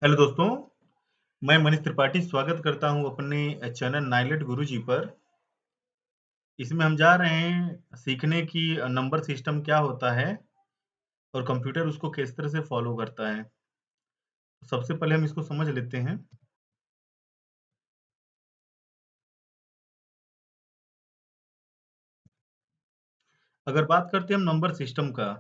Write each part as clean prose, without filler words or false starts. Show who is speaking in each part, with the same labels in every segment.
Speaker 1: Hello दोस्तों, मैं मनीष त्रिपाठी स्वागत करता हूँ अपने चैनल नाइलेट गुरुजी पर। इसमें हम जा रहे हैं सीखने कि नंबर सिस्टम क्या होता है और कंप्यूटर उसको किस तरह से फॉलो करता है। सबसे पहले हम इसको समझ लेते हैं। अगर बात करते हैं हम नंबर सिस्टम का,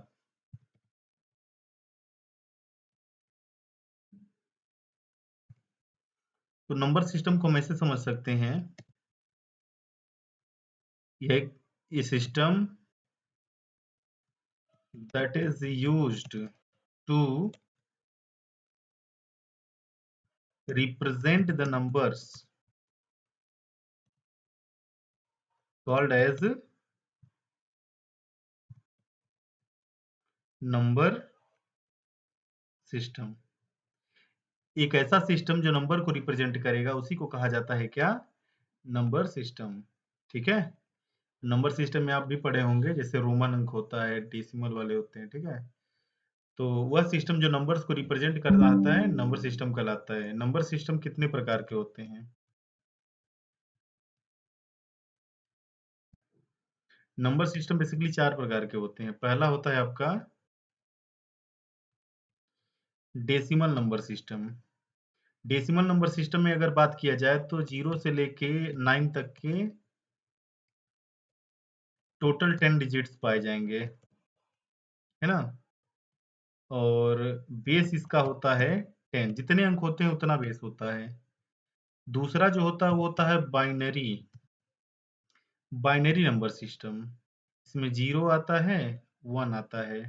Speaker 1: तो नंबर सिस्टम को हम ऐसे समझ सकते हैं, ये system that is used to represent the numbers called as number system. एक ऐसा सिस्टम जो नंबर को रिप्रेजेंट करेगा उसी को कहा जाता है क्या? Number system. ठीक है। नंबर सिस्टम में आप भी पढ़े होंगे, जैसे रोमन अंक होता है, डेसिमल वाले होते हैं। ठीक है। तो वह सिस्टम जो नंबर्स को रिप्रेजेंट करता है नंबर सिस्टम कहलाता है। नंबर सिस्टम कितने प्रकार के होते हैं? नंबर सिस्टम बेसिकली 4 प्रकार के होते हैं। पहला होता है आपका decimal number system. Decimal number system में अगर बात किया जाए तो 0 से लेके 9 तक के टोटल 10 डिजिट्स पाए जाएंगे, है ना। और बेस इसका होता है 10। जितने अंक होते हैं उतना बेस होता है। दूसरा जो होता है वो होता है बाइनरी। Binary number system. इसमें 0 आता है, 1 आता है।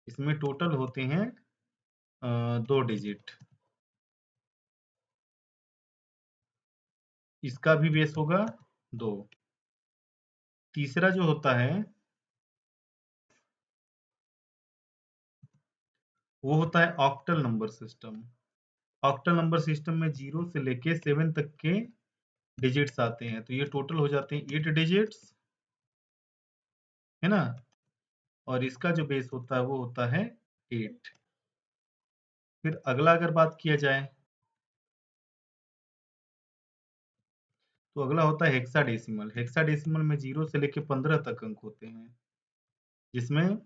Speaker 1: इसमें टोटल होते हैं 2 डिजिट। इसका भी बेस होगा 2। तीसरा जो होता है वो होता है octal number system. Octal number system में 0 से लेके 7 तक के डिजिट्स आते हैं, तो ये टोटल हो जाते हैं 8 डिजिट्स, है ना। और इसका जो बेस होता है वो होता है 8। फिर अगला अगर बात किया जाए तो अगला होता है हेक्साडेसिमल। हेक्साडेसिमल में 0 से लेके 15 तक अंक होते हैं, जिसमें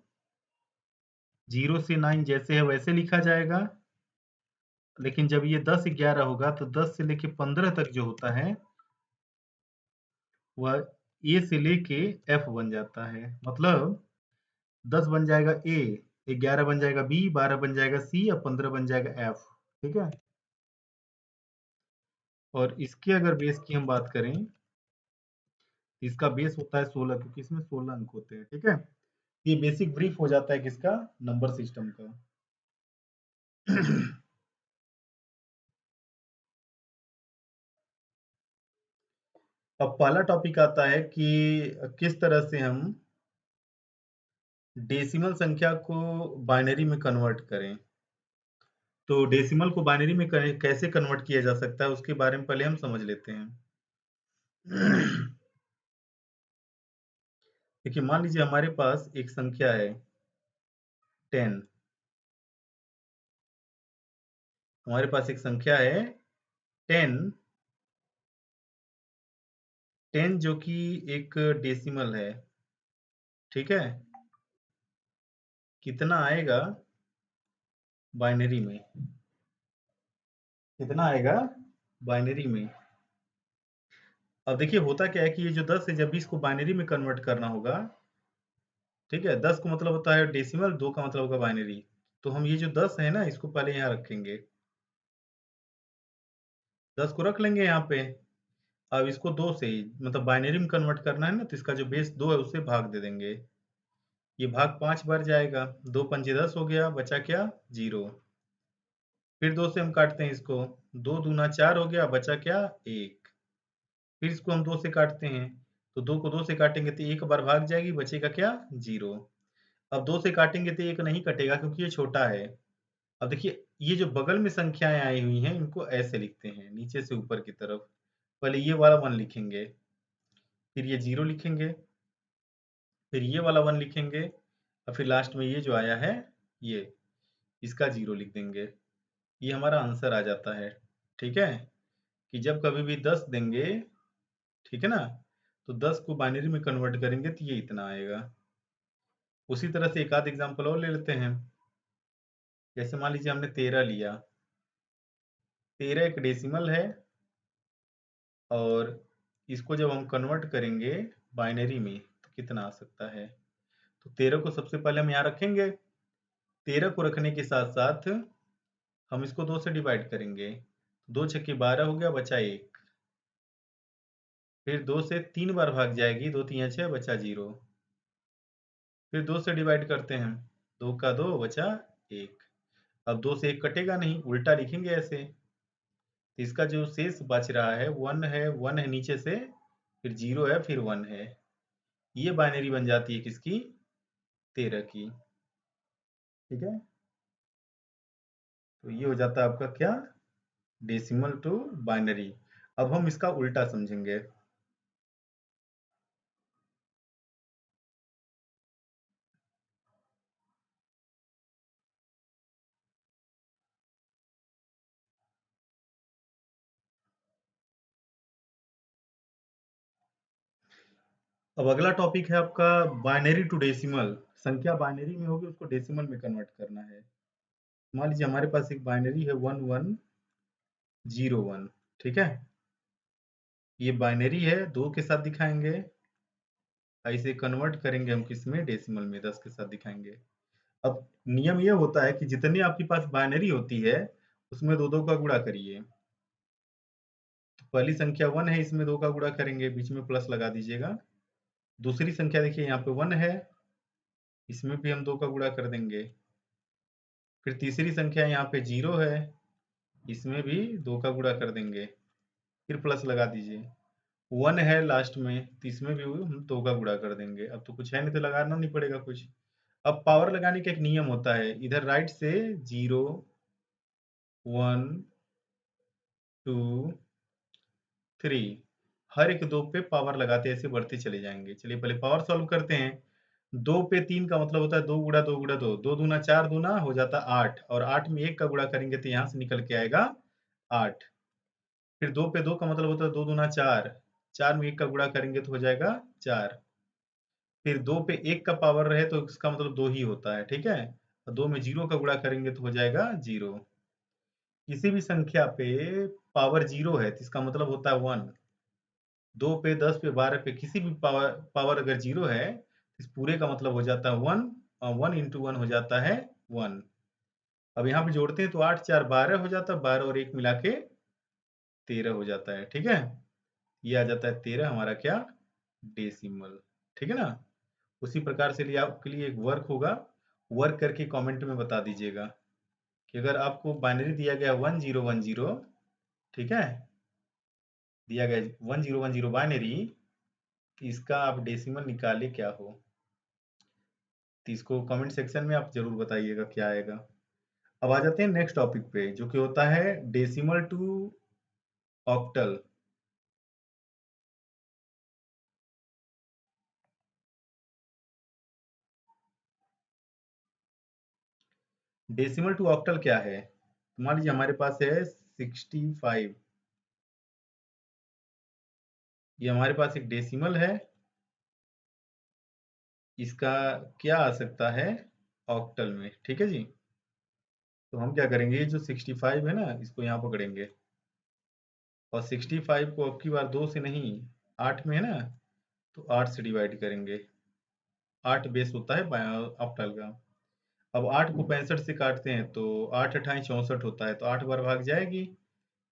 Speaker 1: 0 से 9 जैसे है वैसे लिखा जाएगा। लेकिन जब ये 10 11 होगा तो 10 से लेके 15 तक जो होता है वह ए से लेके एफ बन जाता है। मतलब 10 बन जाएगा ए, 11 बन जाएगा बी, 12 बन जाएगा सी और 15 बन जाएगा एफ। ठीक है। और इसके अगर बेस की हम बात करें, इसका बेस होता है 16, क्योंकि इसमें 16 अंक होते हैं। ठीक है। ये बेसिक ब्रीफ हो जाता है किसका? नंबर सिस्टम का। अब पहला टॉपिक आता है कि किस तरह से हम डेसिमल संख्या को बाइनरी में कन्वर्ट करें। तो डेसिमल को बाइनरी में कैसे कन्वर्ट किया जा सकता है उसके बारे में पहले हम समझ लेते हैं। देखिए, मान लीजिए हमारे पास एक संख्या है 10। हमारे पास एक संख्या है 10। 10 जो कि एक डेसिमल है। ठीक है। कितना आएगा बाइनरी में? कितना आएगा बाइनरी में? अब देखिए होता क्या है कि ये जो 10 है, जब भी इसको बाइनरी में कन्वर्ट करना होगा, ठीक है, 10 का मतलब होता है डेसिमल, 2 का मतलब होगा बाइनरी। तो हम ये जो 10 है ना, इसको पहले यहाँ रखेंगे। 10 को रख लेंगे यहाँ पे। अब इसको 2 से ही मतलब बाइनरी में कन्वर्ट करना है ना, तो इसका जो बेस 2 है उससे भाग दे देंगे। ये भाग 5 बार जाएगा। 2 पंजे 10 हो गया, बचा क्या? 0। फिर 2 से हम काटते हैं इसको। 2 दूना 4 हो गया, बचा क्या? 1। फिर इसको हम 2 से काटते हैं, तो 2 को 2 से काटेंगे तो 1 बार भाग जाएगी, बचेगा क्या? 0। अब 2 से काटेंगे तो 1 नहीं कटेगा क्योंकि ये छोटा है। अब देखिए, ये जो बगल में संख्याएं आई हुई हैं इनको ऐसे लिखते हैं, नीचे से ऊपर की तरफ। पहले ये वाला 1 लिखेंगे, फिर ये 0 लिखेंगे, फिर ये वाला 1 लिखेंगे, और फिर लास्ट में ये जो आया है ये, इसका 0 लिख देंगे। ये हमारा आंसर आ जाता है। ठीक है, कि जब कभी भी 10 देंगे, ठीक है ना, तो 10 को बाइनरी में कन्वर्ट करेंगे तो ये इतना आएगा। उसी तरह से एक आध एग्जांपल और ले लेते हैं। जैसे मान लीजिए हमने 13 लिया, 13 एक डेसिमल है, और इसको जब हम कन्वर्ट करेंगे बाइनरी में तो कितना आ सकता है। तो 13 को सबसे पहले हम यहाँ रखेंगे। 13 को रखने के साथ साथ हम इसको 2 से डिवाइड करेंगे। 2 छक्के 12 हो गया, बचा 1। फिर 2 से 3 बार भाग जाएगी, 2 3 6 बचा 0। फिर 2 से डिवाइड करते हैं, 2 का 2 बचा 1। अब 2 से 1 कटेगा नहीं, उल्टा लिखेंगे ऐसे। तो इसका जो शेष बच रहा है 1 है, 1 है नीचे से, फिर 0 है, फिर 1 है। ये बाइनरी बन जाती है किसकी, 13 की। ठीक है, तो ये हो जाता है आपका क्या, डेसिमल टू बाइनरी। अब हम इसका उल्टा समझेंगे। अब अगला टॉपिक है आपका बाइनरी टू डेसिमल। संख्या बाइनरी में होगी, उसको डेसिमल में कन्वर्ट करना है। मान लीजिए हमारे पास एक बाइनरी है 1101, ठीक है। ये बाइनरी है, 2 के साथ दिखाएंगे। इसे कन्वर्ट करेंगे हम किस में, डेसिमल में, 10 के साथ दिखाएंगे। अब नियम ये होता है कि जितनी आपके पास बाइनरी होती है उसमें 2 2 का गुणा करिए। तो पहली संख्या 1 है, इसमें 2 का गुणा करेंगे, बीच में प्लस लगा दीजिएगा। दूसरी संख्या देखिए यहाँ पे 1 है, इसमें भी हम 2 का गुणा कर देंगे। फिर तीसरी संख्या यहाँ पे 0 है, इसमें भी 2 का गुणा कर देंगे, फिर प्लस लगा दीजिए। 1 है लास्ट में, तो इसमें भी हम 2 का गुणा कर देंगे। अब तो कुछ है नहीं तो लगाना नहीं पड़ेगा कुछ। अब पावर लगाने का एक नियम होता है, इधर राइट से 0 1 2 3, हर एक 2 पे पावर लगाते ऐसे बढ़ते चले जाएंगे। चलिए पहले पावर सॉल्व करते हैं। 2 पे 3 का मतलब होता है 2 गुणा 2 गुणा 2, 2 दूना 4, दूना हो जाता 8, और 8 में 1 का गुणा करेंगे तो यहाँ से निकल के आएगा 8। फिर 2 पे 2 का मतलब होता है 2 दूना 4, 4 में 1 का गुणा करेंगे तो हो जाएगा 4। फिर 2 पे 1 का पावर रहे तो इसका मतलब 2 ही होता है, ठीक है। और 2 में 0 का गुणा करेंगे तो हो जाएगा 0। किसी भी संख्या पे पावर 0 है तो इसका मतलब होता है 1। 2 पे 10 पे 12 पे किसी भी पावर पावर अगर 0 है, इस पूरे का मतलब हो जाता है 1, और 1 इंटू 1 हो जाता है 1। अब यहाँ पे जोड़ते हैं तो 8 4 12 हो जाता है, 12 और 1 मिला के 13 हो जाता है, ठीक है। ये आ जाता है 13 हमारा क्या, डेसिमल। ठीक है ना। उसी प्रकार से लिए आपके लिए एक वर्क होगा, वर्क करके कमेंट में बता दीजिएगा कि अगर आपको बाइनरी दिया गया 1010, ठीक है, दिया गया 1010 बाइनरी, इसका आप डेसिमल निकाले क्या हो, तो इसको कमेंट सेक्शन में आप जरूर बताइएगा क्या आएगा। अब आ जाते हैं नेक्स्ट टॉपिक पे, जो कि होता है decimal to octal. Decimal to octal क्या है, तो मान लीजिए हमारे पास है 65, ये हमारे पास एक डेसिमल है, इसका क्या आ सकता है ऑक्टल में, ठीक है जी। तो हम क्या करेंगे, ये जो 65 है ना, इसको यहाँ पकड़ेंगे, और 65 को अब की बार 2 से नहीं 8 में है ना, तो 8 से डिवाइड करेंगे। 8 बेस होता है ऑक्टल का। अब 8 को 65 से काटते हैं तो 8 अठाई 64 होता है, तो 8 बार भाग जाएगी,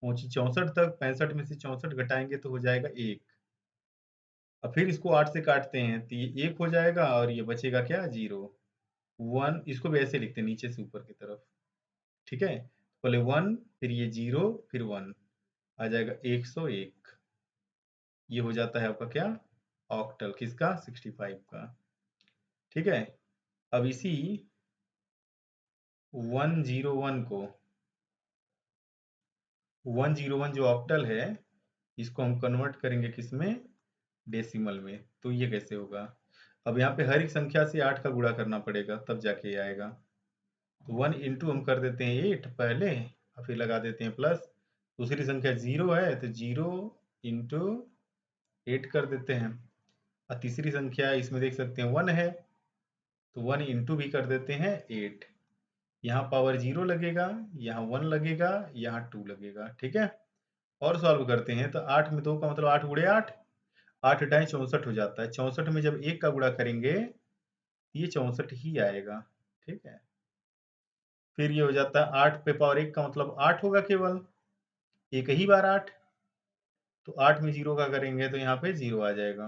Speaker 1: पहुंची 64 तक, 65 में से 64 घटाएंगे तो हो जाएगा 1। अब फिर इसको 8 से काटते हैं तो ये 1 हो जाएगा, और ये बचेगा क्या, 0 1। इसको भी ऐसे लिखते हैं नीचे से ऊपर की तरफ, ठीक है। पहले 1, फिर ये 0, फिर 1, आ जाएगा 101। ये हो जाता है आपका क्या, ऑक्टल किसका, 65 का। ठीक है। अब इसी 101 को, 101 जो ऑक्टल है, इसको हम कन्वर्ट करेंगे किसमें, डेसिमल में। तो ये कैसे होगा, अब यहाँ पे हर एक संख्या से 8 का गुणा करना पड़ेगा तब जाके ये आएगा। तो 1 इंटू हम कर देते हैं 8 पहले, और फिर लगा देते हैं प्लस। दूसरी संख्या 0 है तो 0 इंटू 8 कर देते हैं। और तीसरी संख्या इसमें देख सकते हैं 1 है तो 1 इंटू भी कर देते हैं 8। यहाँ पावर 0 लगेगा, यहाँ 1 लगेगा, यहाँ 2 लगेगा। ठीक है, और सॉल्व करते हैं तो 8 में 2 का मतलब 8 गुणे 8, 8 ढाई 64 हो जाता है। 64 में जब 1 का गुणा करेंगे ये 64 ही आएगा। ठीक है, फिर ये हो जाता है 8 पे पावर 1 का मतलब 8 होगा, केवल एक ही बार 8। तो 8 में 0 का करेंगे तो यहाँ पे 0 आ जाएगा।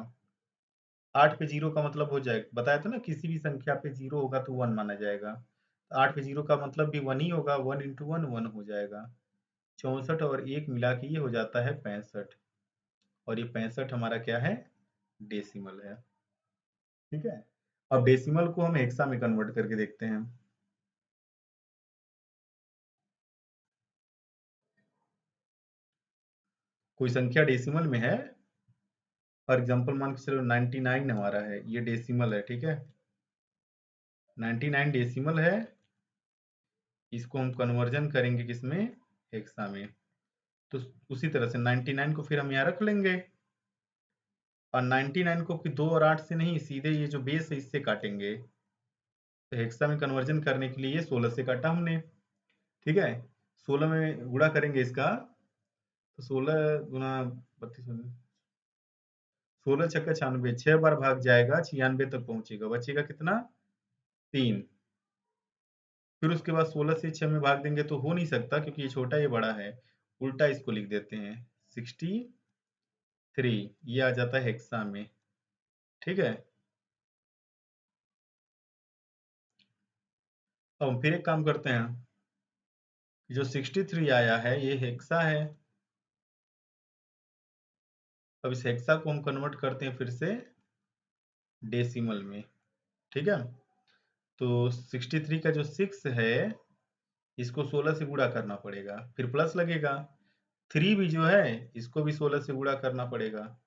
Speaker 1: 8 पे 0 का मतलब हो जाएगा, बताया था ना किसी भी संख्या पे 0 होगा तो 1 माना जाएगा। तो 8 पे 0 का मतलब भी 1 ही होगा, 1 इंटू 1 1 हो जाएगा। 64 और 1 मिला के ये हो जाता है 65। और ये 65 हमारा क्या है, डेसिमल है। ठीक है, अब डेसिमल को हम हेक्सा में कन्वर्ट करके देखते हैं। कोई संख्या डेसिमल में है, फॉर एग्जांपल मान के चलो 99 हमारा है, ये डेसिमल है। ठीक है, 99 डेसिमल है, इसको हम कन्वर्जन करेंगे किसमें, हेक्सा में। तो उसी तरह से 99 को फिर हम यहाँ रख लेंगे, और 99 को 2 और 8 से नहीं, सीधे ये जो बेस है इससे काटेंगे। तो हेक्सा में कन्वर्जन करने के लिए 16 से काटा हमने। ठीक है, 16 में गुणा करेंगे इसका, तो 16 गुना 32, 16 छक्का 96, 6 बार भाग जाएगा, 96 तक पहुंचेगा, बचेगा कितना, 3। फिर उसके बाद 16 से 6 में भाग देंगे तो हो नहीं सकता क्योंकि ये छोटा ये बड़ा है, उल्टा इसको लिख देते हैं 63, ये आ जाता है हेक्सा में। ठीक है, अब हम फिर एक काम करते हैं, जो 63 आया है ये हेक्सा है। अब इस हेक्सा को हम कन्वर्ट करते हैं फिर से डेसिमल में। ठीक है, तो 63 का जो 6 है इसको 16 से गुणा करना पड़ेगा, फिर प्लस लगेगा। 3 भी जो है इसको भी 16 से गुणा करना पड़ेगा,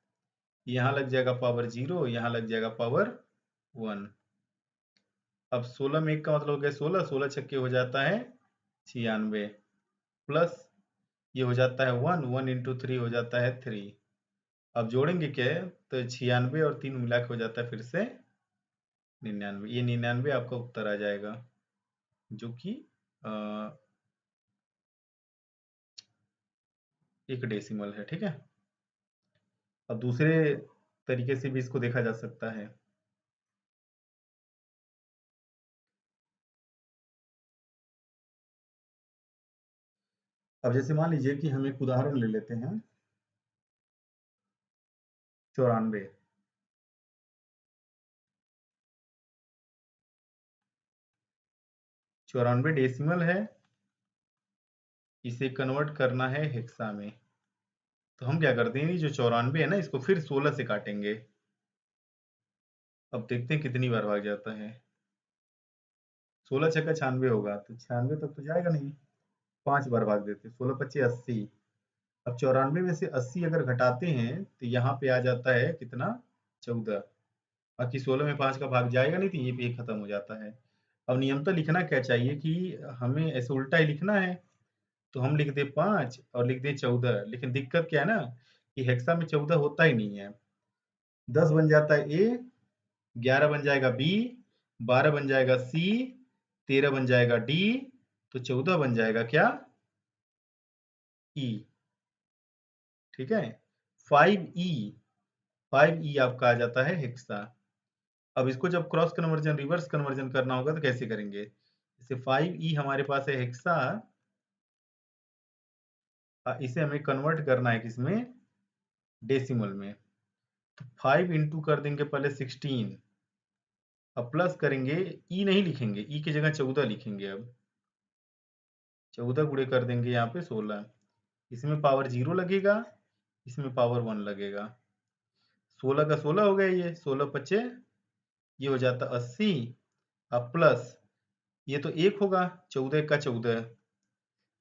Speaker 1: यहाँ लग जाएगा पावर 0, यहाँ लग जाएगा पावर 1। अब 16 में 1 का मतलब हो गया 16, 16 छक्के हो जाता है 96, प्लस ये हो जाता है 1, 1 इंटू 3 हो जाता है 3। अब जोड़ेंगे क्या, तो 96 और 3 मिला के हो जाता है फिर से 99। ये 99 आपका उत्तर आ जाएगा, जो कि एक डेसिमल है। ठीक है, अब दूसरे तरीके से भी इसको देखा जा सकता है। अब जैसे मान लीजिए कि हम एक उदाहरण ले लेते हैं, 94। 94 डेसिमल है, इसे कन्वर्ट करना है हेक्सा में। तो हम क्या करते हैं, जो 94 है ना इसको फिर 16 से काटेंगे। अब देखते हैं कितनी बार भाग जाता है। 16 छक्का 96 होगा तो 96 तक तो जाएगा नहीं, 5 बार भाग देते, 16 पच्चीस 80। अब 94 में से 80 अगर घटाते हैं तो यहाँ पे आ जाता है कितना, 14। बाकी 16 में 5 का भाग जाएगा नहीं तो ये भी खत्म हो जाता है। अब नियमतः लिखना क्या चाहिए कि हमें ऐसे उल्टा ही लिखना है, तो हम लिख दे 5 और लिख दे 14। लेकिन दिक्कत क्या है ना कि हेक्सा में 14 होता ही नहीं है। 10 बन जाता है ए, 11 बन जाएगा बी, 12 बन जाएगा सी, 13 बन जाएगा डी, तो 14 बन जाएगा क्या, ई। ठीक है, 5e, 5e आपका आ जाता है हेक्सा। अब इसको जब क्रॉस कन्वर्जन रिवर्स कन्वर्जन करना होगा तो कैसे करेंगे, जैसे 5e हमारे पास है हेक्सा, इसे हमें कन्वर्ट करना है किसमें, डेसिमल में। तो 5 इंटू कर देंगे पहले 16, अब प्लस करेंगे, ई नहीं लिखेंगे, ई की जगह 14 लिखेंगे। अब 14 गुणे कर देंगे यहाँ पे 16, इसमें पावर 0 लगेगा, इसमें पावर 1 लगेगा। 16 का 16 हो गया, ये 16 पच्चे ये हो जाता 80, अब प्लस ये तो 1 होगा, 14 का 14,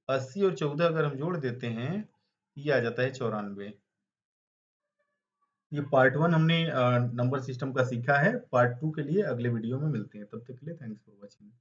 Speaker 1: 80 और 14 अगर हम जोड़ देते हैं ये आ जाता है 94। ये पार्ट 1 हमने नंबर सिस्टम का सीखा है, पार्ट 2 के लिए अगले वीडियो में मिलते हैं, तब तक के लिए थैंक्स फॉर वॉचिंग।